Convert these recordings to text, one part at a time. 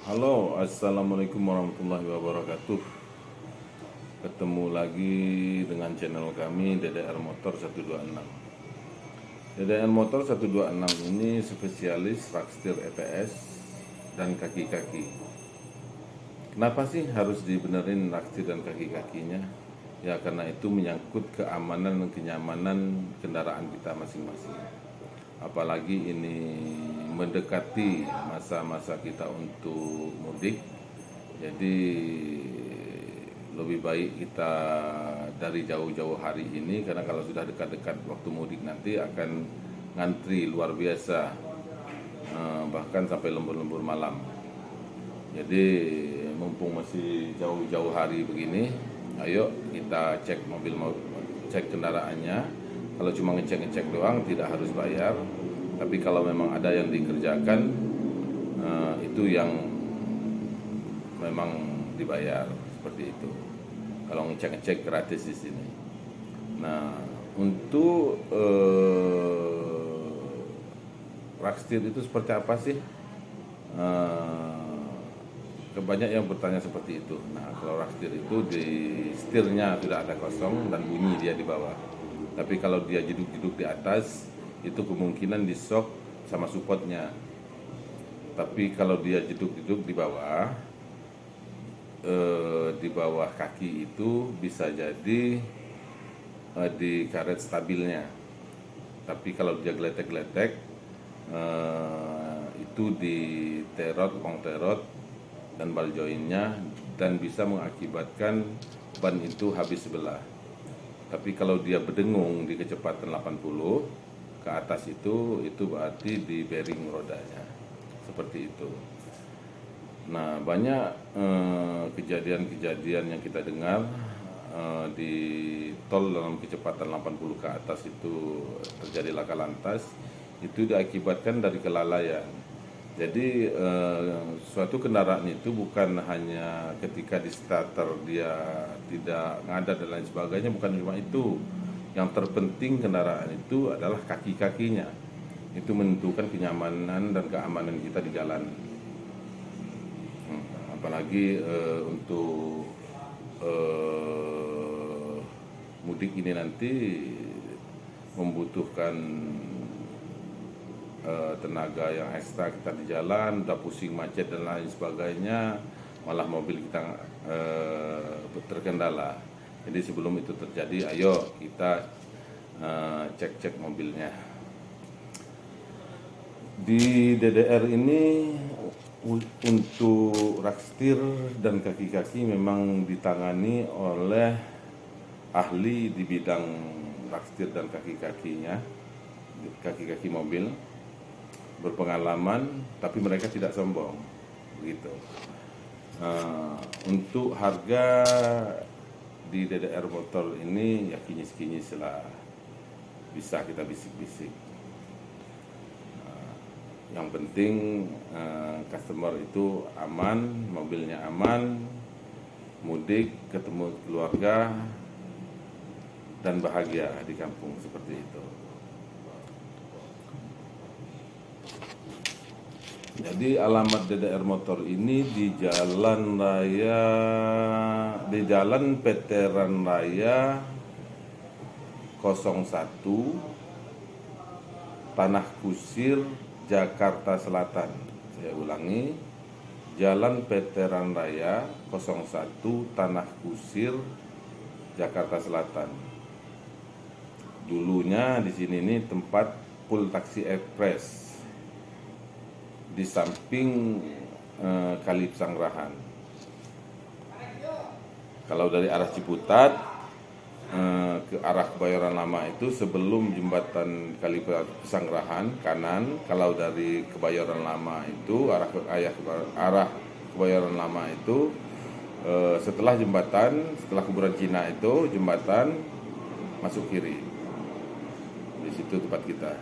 Halo, assalamualaikum warahmatullahi wabarakatuh. Ketemu lagi dengan channel kami DDR Motor 126. DDR Motor 126 ini spesialis rak setir EPS dan kaki-kaki. Kenapa sih harus dibenerin rak setir dan kaki-kakinya? Ya karena itu menyangkut keamanan dan kenyamanan kendaraan kita masing-masing. Apalagi ini mendekati masa-masa kita untuk mudik, jadi lebih baik kita dari jauh-jauh hari ini, karena kalau sudah dekat-dekat waktu mudik nanti akan ngantri luar biasa, bahkan sampai lembur-lembur malam. Jadi mumpung masih jauh-jauh hari begini, ayo kita cek cek kendaraannya. Kalau cuma ngecek-ngecek doang tidak harus bayar, tapi kalau memang ada yang dikerjakan, itu yang memang dibayar, seperti itu. Kalau ngecek-ngecek gratis di sini. Nah, untuk rak setir itu seperti apa sih? Kebanyak yang bertanya seperti itu. Nah, kalau rak setir itu di setirnya sudah ada kosong dan bunyi dia di bawah. Tapi kalau dia jeduk-jeduk di atas, itu kemungkinan di shock sama supportnya. Tapi kalau dia jeduk-jeduk di bawah kaki itu bisa jadi di karet stabilnya. Tapi kalau dia geletek-geletek, itu di terot, uang terot dan ball joinnya, dan bisa mengakibatkan ban itu habis sebelah. Tapi kalau dia berdengung di kecepatan 80 ke atas itu berarti di bearing rodanya, seperti itu. Nah, banyak kejadian-kejadian yang kita dengar di tol dalam kecepatan 80 ke atas itu terjadi laka lantas, itu diakibatkan dari kelalaian. Jadi suatu kendaraan itu bukan hanya ketika di starter dia tidak ngadat dan lain sebagainya, bukan cuma itu. Yang terpenting kendaraan itu adalah kaki-kakinya. Itu menentukan kenyamanan dan keamanan kita di jalan. Apalagi untuk mudik ini nanti membutuhkan tenaga yang ekstra, kita di jalan udah pusing macet dan lain sebagainya, malah mobil kita terkendala. Jadi sebelum itu terjadi, ayo kita cek-cek mobilnya. Di DDR ini untuk rak setir dan kaki-kaki memang ditangani oleh ahli di bidang rak setir dan kaki-kakinya, kaki-kaki mobil, berpengalaman, tapi mereka tidak sombong, begitu. Untuk harga di DDR motor ini ya kinyis-kinyis lah, bisa kita bisik-bisik. Yang penting customer itu aman, mobilnya aman, mudik, ketemu keluarga, dan bahagia di kampung, seperti itu. Jadi alamat DDR Motor ini di Jalan Veteran Raya 01, Tanah Kusir, Jakarta Selatan. Saya ulangi, Jalan Veteran Raya 01, Tanah Kusir, Jakarta Selatan. Dulunya di sini ini tempat Full Taksi Express, di samping Kali Pesanggerahan. Kalau dari arah Ciputat ke arah Kebayoran Lama itu sebelum jembatan Kali Pesanggerahan kanan. Kalau dari Kebayoran Lama itu arah Kebayoran Lama itu setelah kuburan Cina itu jembatan, masuk kiri. Di situ tempat kita.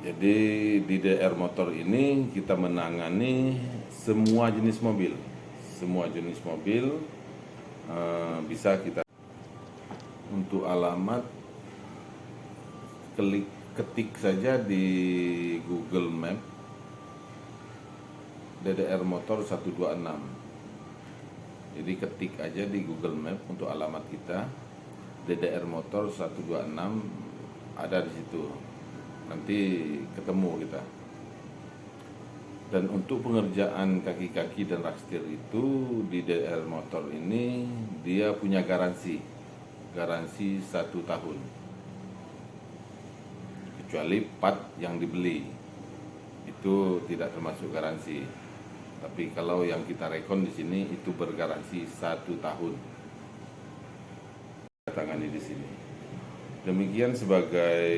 Jadi di DR Motor ini kita menangani semua jenis mobil. Bisa kita. Untuk alamat ketik saja di Google Map DDR Motor 126. Jadi ketik aja di Google Map untuk alamat kita DDR Motor 126, ada di situ. Nanti ketemu kita. Dan untuk pengerjaan kaki-kaki dan rakstir itu di DDR Motor ini dia punya garansi 1 tahun, kecuali part yang dibeli itu tidak termasuk garansi. Tapi kalau yang kita rekon di sini itu bergaransi 1 tahun. Tangani di sini. Demikian sebagai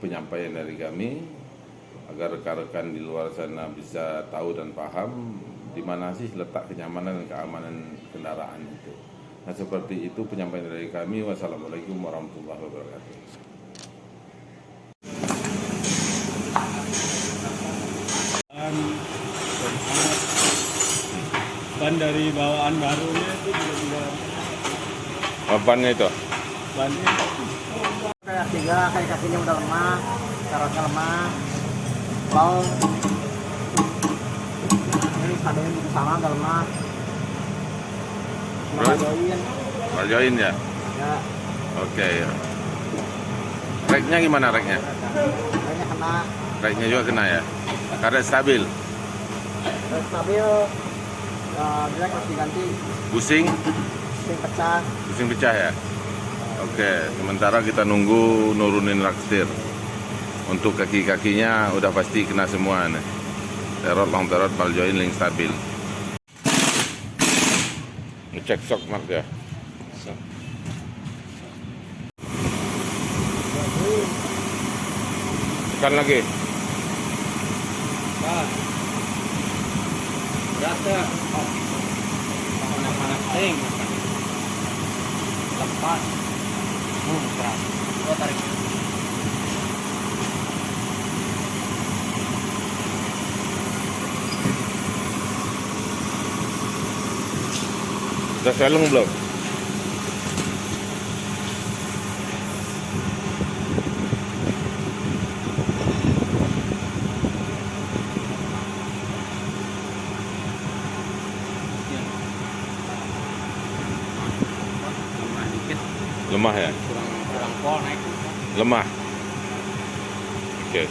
penyampaian dari kami, agar rekan-rekan di luar sana bisa tahu dan paham di mana sih letak kenyamanan dan keamanan kendaraan itu. Nah, seperti itu penyampaian dari kami. Wassalamualaikum warahmatullahi wabarakatuh. Ban dari bawaan barunya itu juga Bannya itu? bannya Kayak tiga, kayak kakinya udah lemah, caranya lemah, long. Ini kadangnya juga sama, udah lemah. Join ya? Ya, Oke. Reknya gimana reknya? kayaknya kena. Reknya juga kena ya? Karet stabil? Terus stabil, dia harus diganti. Busing? Sing pecah. Busing pecah ya? Oke, sementara kita nunggu nurunin rakstir. Untuk kaki-kakinya udah pasti kena semua nih. Terot, long terot, ball join, link stabil. Ngecek shock mark ya. Tekan lagi. berat ya. Panas-panas ting. Lepas. Berat. Oh, tarik. Udah seleng belum? Lemah ya? Kurang pol naik. Lemah. Oke.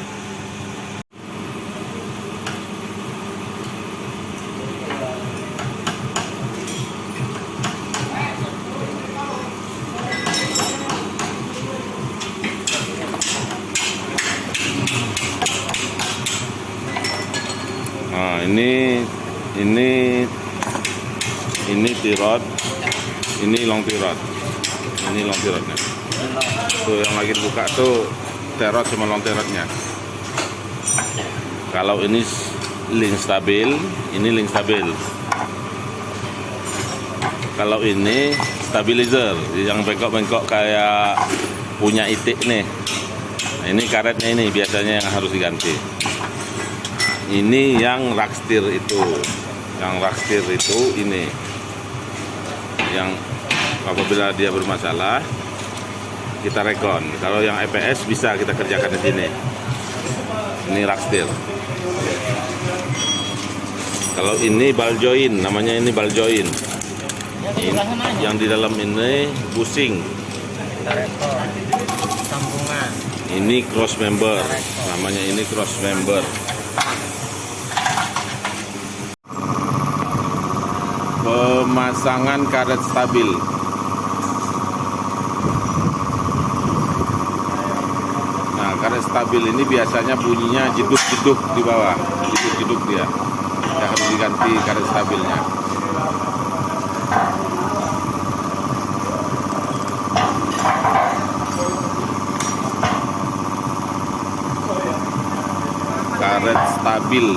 Nah, ini tirot, ini long tirot. Ini long tirotnya. Tuh yang lagi dibuka tuh terot sama long tirotnya. Kalau ini link stabil, ini link stabil. Kalau ini stabilizer yang bengkok-bengkok kayak punya itik nih. Nah, ini karetnya ini biasanya yang harus diganti. Ini yang rakstir itu. Yang rakstir itu ini. Yang apabila dia bermasalah kita rekon. Kalau yang EPS bisa kita kerjakan di sini. Ini rakstir. Kalau ini ball join, namanya ini ball join. Yang di dalam ini busing. Sambungan. Ini cross member, namanya ini cross member. Pemasangan karet stabil. Nah, karet stabil ini biasanya bunyinya jeduk-jeduk di bawah, jeduk-jeduk dia. Ya, harus diganti karet stabilnya. Karet stabil.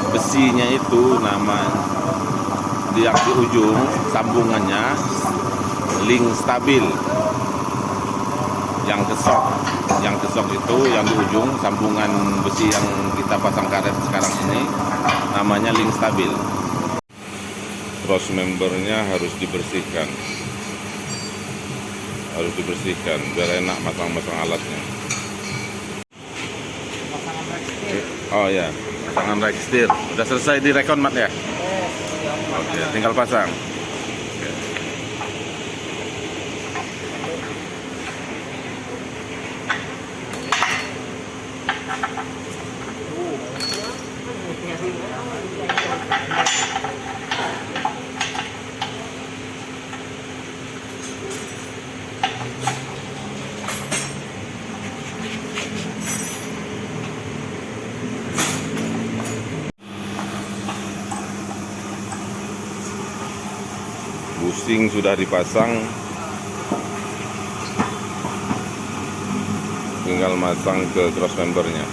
Besinya itu nama di ujung sambungannya link stabil. Yang kesok itu yang di ujung sambungan besi yang kita pasang karet sekarang ini namanya link stabil. cross membernya harus dibersihkan. Biar enak masang alatnya. Pasangan rekstil. Oh ya, pasangan rekstir. Udah selesai direkon Mat ya? Oke, tinggal pasang. Busing sudah dipasang, tinggal masang ke cross membernya.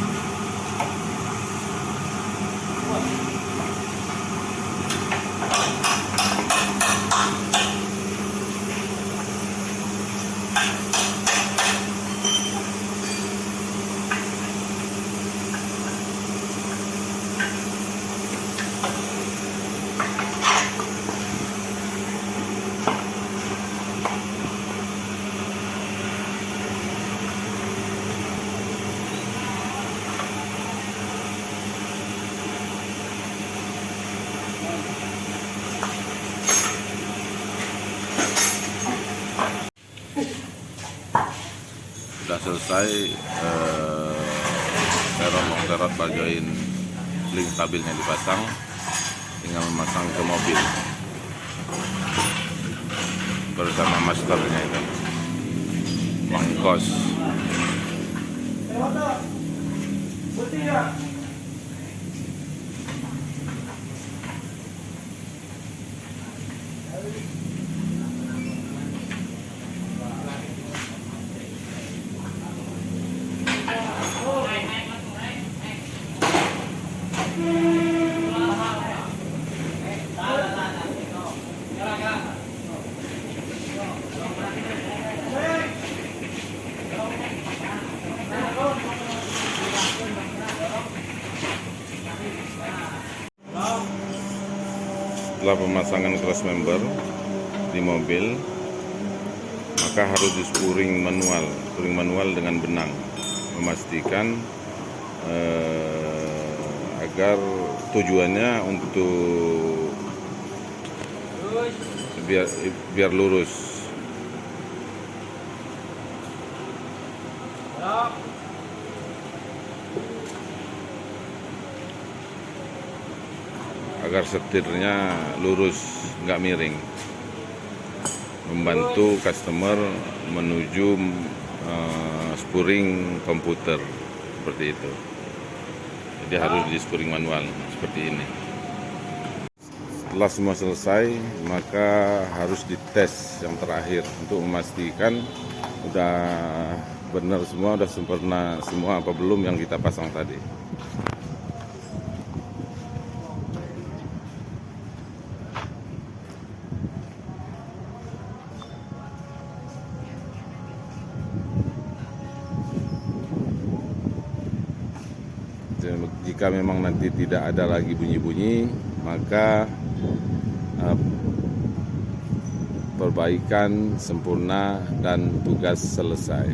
Sudah selesai serot bagian link stabilnya dipasang, tinggal memasang ke mobil bersama masternya itu Mangkos. Setelah pemasangan cross member di mobil, maka harus di-spuring manual dengan benang, memastikan agar tujuannya untuk biar lurus. Agar setirnya lurus, nggak miring, membantu customer menuju spuring komputer seperti itu. Jadi harus di spuring manual seperti ini. Setelah semua selesai, maka harus dites yang terakhir untuk memastikan udah benar semua, udah sempurna semua apa belum yang kita pasang tadi. Jika memang nanti tidak ada lagi bunyi-bunyi, maka perbaikan sempurna dan tugas selesai.